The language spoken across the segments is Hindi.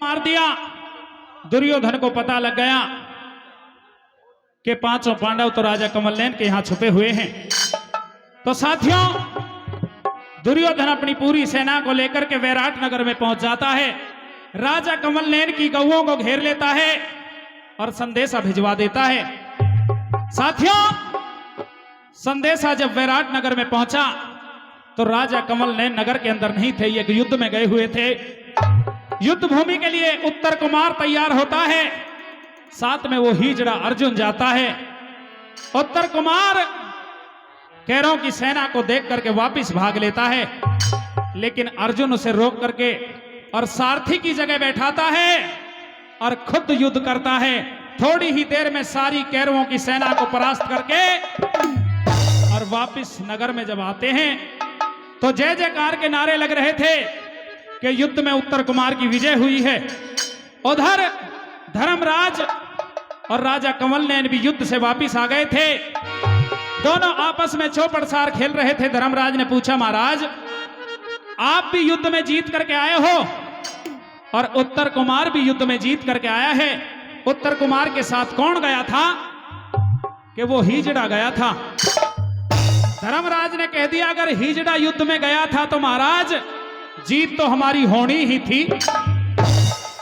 मार दिया। दुर्योधन को पता लग गया कि पांचों पांडव तो राजा कमलनयन के यहां छुपे हुए हैं। तो साथियों, दुर्योधन अपनी पूरी सेना को लेकर के वैराट नगर में पहुंच जाता है। राजा कमलनयन की गौओं को घेर लेता है और संदेशा भिजवा देता है। साथियों, संदेशा जब वैराट नगर में पहुंचा तो राजा कमलनयन नगर के अंदर नहीं थे, ये युद्ध में गए हुए थे। युद्ध भूमि के लिए उत्तर कुमार तैयार होता है, साथ में वो हिजड़ा अर्जुन जाता है। उत्तर कुमार कैरों की सेना को देख करके वापस भाग लेता है, लेकिन अर्जुन उसे रोक करके और सारथी की जगह बैठाता है और खुद युद्ध करता है। थोड़ी ही देर में सारी कैरवों की सेना को परास्त करके और वापस नगर में जब आते हैं तो जय जयकार के नारे लग रहे थे कि युद्ध में उत्तर कुमार की विजय हुई है। उधर धर्मराज और राजा कमलनयन भी युद्ध से वापस आ गए थे। दोनों आपस में चौपड़सार खेल रहे थे। धर्मराज ने पूछा, महाराज आप भी युद्ध में जीत करके आए हो और उत्तर कुमार भी युद्ध में जीत करके आया है। उत्तर कुमार के साथ कौन गया था? कि वो हिजड़ा गया था। धर्मराज ने कह दिया, अगर हिजड़ा युद्ध में गया था तो महाराज जीत तो हमारी होनी ही थी।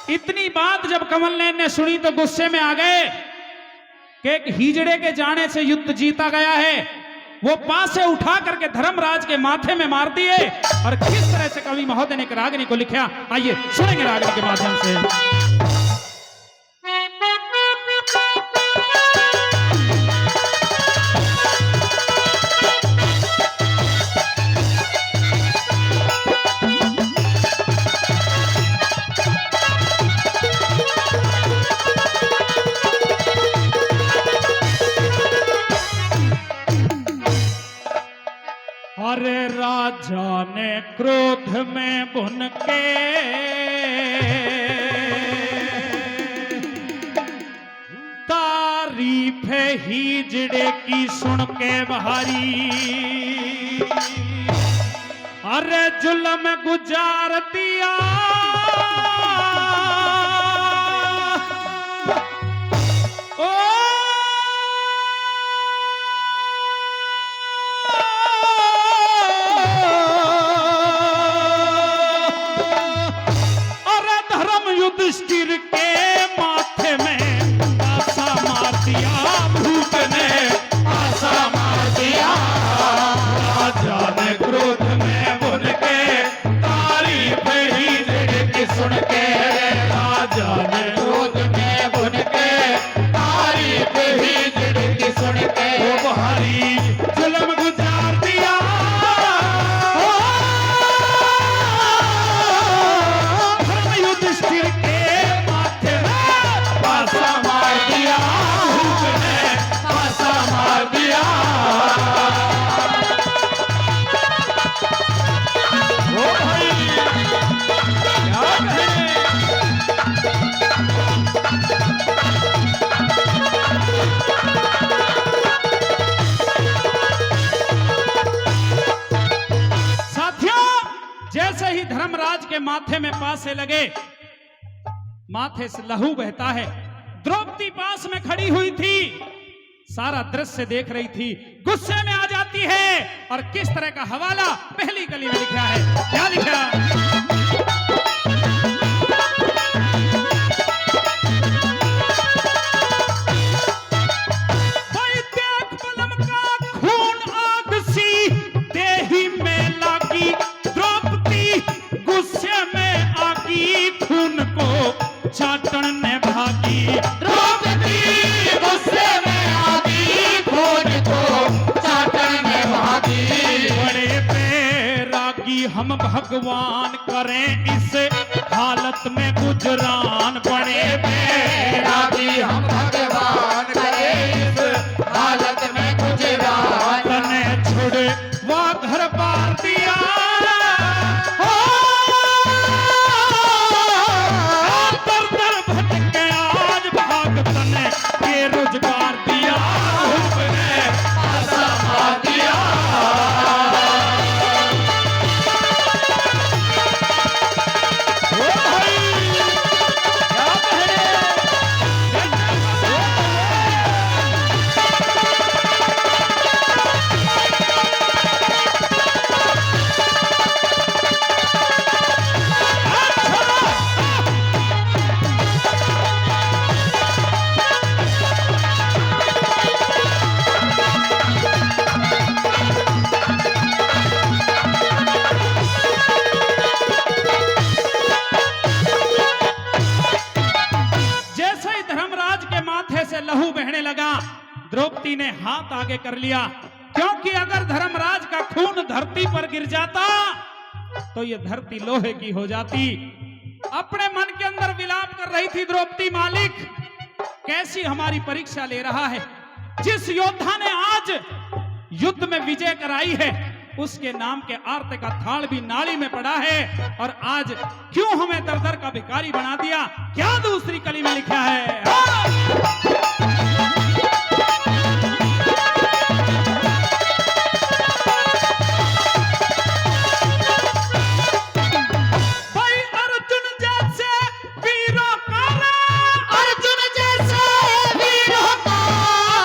इतनी बात जब कमलनयन ने सुनी तो गुस्से में आ गए कि एक हिजड़े के जाने से युद्ध जीता गया है। वो पासे उठा करके धर्मराज के माथे में मार दिए। और किस तरह से कवि महोदय ने रागिनी को लिखा, आइए सुनेंगे रागिनी के माध्यम से। अरे राजा ने क्रोध में बुन के तारीफ हिजड़े की सुन के भारी, अरे जुल्म गुजार दिया युधिष्ठिर के माथे में आसा मार दिया। भूत ने आसा मार दिया। राजा ने क्रोध में बुन के तारीफ हिजड़े की सुन के, राजा ने क्रोध में बुन के तारीफ हिजड़े की सुन के वो भारी जुल्म गुजार दिया। युधिष्ठिर के माथे में आसा मार दिया। भूत ने आसा मार दिया। ओ भाई क्या कहें। साथियों, जैसे ही धर्मराज के माथे में पासे लगे, माथे से लहू बहता है। द्रौपदी पास में खड़ी हुई थी, सारा दृश्य देख रही थी, गुस्से में आ जाती है। और किस तरह का हवाला पहली कली में लिखा है, क्या लिखा? भाई देख बलम का खून आग सी देही में लागी, द्रौपदी गुस्से में आगी खून को चाटन ने भागी। द्रौपदी गुस्से में आगी खून को चाटन ने भागी। बड़े बैरागी हम भगवान करें इस हालत में गुजरान। बड़े बैरागी हम भगवान करें इस हालत में गुजरान। तने छोड़े वह घर बार दिया। रोजगार दिया। आसा मार दिया। ओ भाई बहने लगा। द्रौपदी ने हाथ आगे कर लिया, क्योंकि अगर धर्मराज का खून धरती पर गिर जाता तो ये धरती लोहे की हो जाती। अपने मन के अंदर विलाप कर रही थी द्रौपदी, मालिक कैसी हमारी परीक्षा ले रहा है। जिस योद्धा ने आज युद्ध में विजय कराई है उसके नाम के आरते का थाल भी नाली में पड़ा है, और आज क्यों हमें दर दर का भिखारी बना दिया। क्या दूसरी कली में लिखा है? भाई अर्जुन जैसे वीरों का, अर्जुन जैसे वीरों का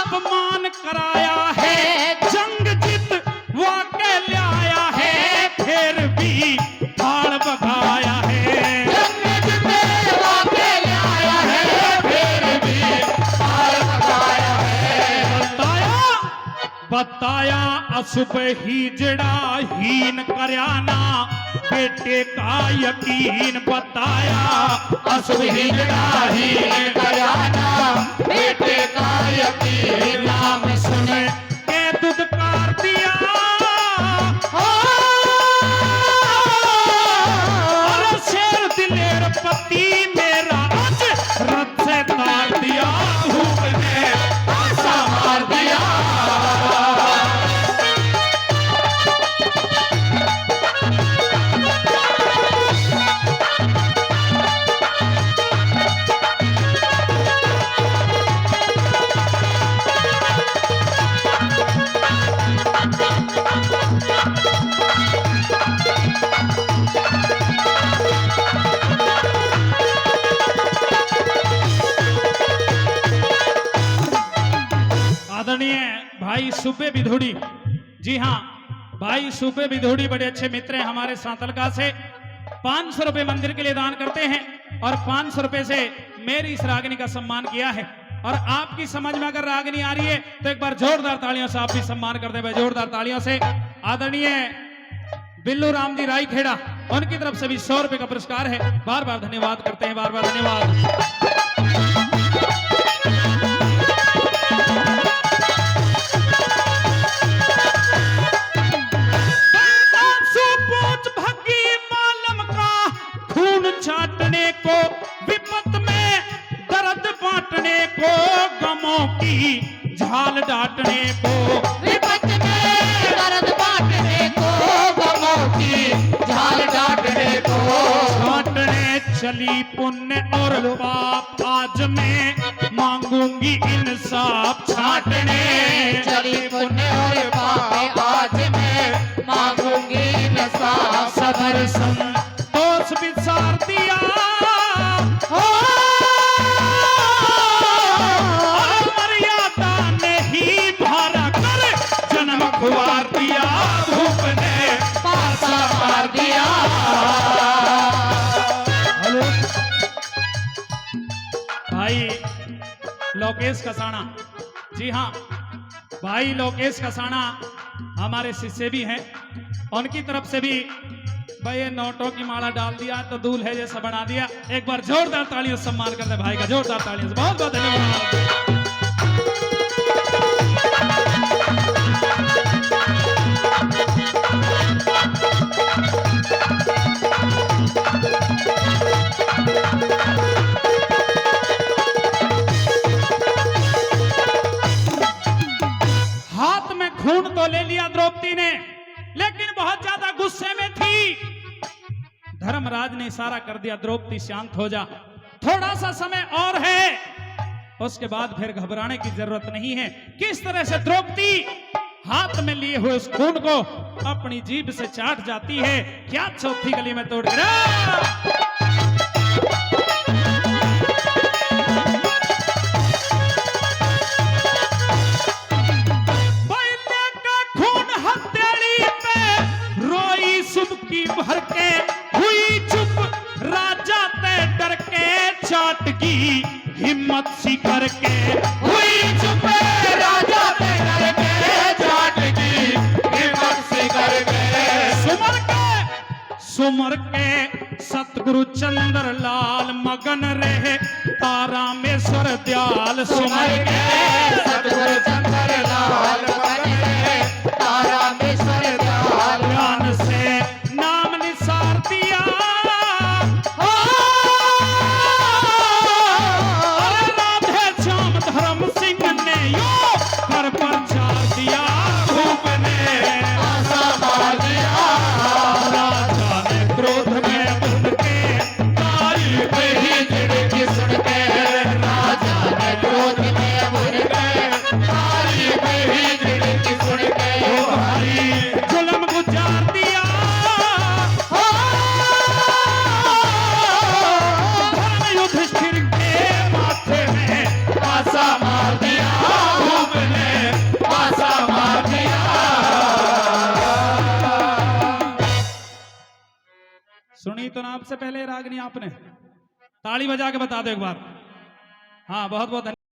अपमान कराया है, जंग जीत वाके लाया है, फिर भी थाल बगाया है। जंग जीते वाके लाया है, फिर भी थाल बगाया है। बताया अशुभ ही जड़ा हीन करयाना, बेटे का यकीन बताया अशुभ ही जड़ा हीन करयाना, बेटे का यकीन नाम सुने के दुदकार दिया। अरे शेर दिलेर पति मेरा आज रथ से तार दिया, भूख ने आशा मार दिया। आदरणीय भाई सूबे विधोड़ी, जी हाँ भाई सूबे विधोड़ी बड़े अच्छे मित्र हैं हमारे सांतलका से। 500 रुपए मंदिर के लिए दान करते हैं और 500 रुपए से मेरी इस रागिनी का सम्मान किया है। और आपकी समझ में अगर रागिनी आ रही है तो एक बार जोरदार तालियों से आप भी सम्मान कर दे भाई, जोरदार तालियों से। आदरणीय बिल्लू राम जी राई खेड़ा, उनकी तरफ से भी 100 रुपए का पुरस्कार है। बार बार धन्यवाद करते हैं, बार बार धन्यवाद। छाटने को विपत में, दर्द बांटने को, गमों की झाल डांटने को, विपत में दर्द बांटने को, गमों की झाल डांटने को। छाटने चली पुण्य और पाप, आज मैं मांगूंगी इंसाफ। छाटने चली पुण्य और पाप, आज मैं मांगूंगी इंसाफ। सबर संतोष विचार दिया, मर्यादा ने ही भारा कर जन्म खुआर दिया, भूप ने पासा मार दिया। हेलो भाई लोकेश कसाना, जी हाँ भाई लोकेश कसाना हमारे शिष्य भी हैं, उनकी तरफ से भी भाई ये नोटों की माला डाल दिया तो दूल्हे जैसा बना दिया। एक बार जोरदार तालियों से सम्मान करते भाई का, जोरदार तालियों से बहुत बहुत धन्यवाद। हाथ में खून तो ले लिया द्रौपदी ने, लेकिन बहुत ज्यादा गुस्से में थी। धर्मराज ने इशारा कर दिया, द्रौपदी शांत हो जा, थोड़ा सा समय और है, उसके बाद फिर घबराने की जरूरत नहीं है। किस तरह से द्रौपदी हाथ में लिए हुए उस खून को अपनी जीभ से चाट जाती है, क्या चौथी गली में तोड़ गिरा। भर के हुई चुप, राजा ते डर के चाट की हिम्मत सी करके हुई चुप, राजा ते डर के चाट की हिम्मत सी करके। सुमर के सतगुरु चंद्र लाल मगन रहे, तारामेश्वर दयाल सुमर सुमर के सतगुरु चंद्र लाल बन गए तारामेश्वर दयाल ज्ञान से नाम निसार दिया अरे राधे श्याम धर्म सिंह ने यो कर प्रचार दिया धूप ने आशा मार दिया राजा ने क्रोध में भूल के तारीफ ही झिड़की सुन के राजा ने क्रोध में भूल गए तारीफ ही झिड़की सुन के हरी जुल्म गुजार दिया धर्म युधिष्ठिर के माथे में आशा मार दिया धूप ने आशा मार दिया सुनी तो ना आपसे पहले रागनी आपने ताली बजा के बता दो एक बार हाँ बहुत बहुत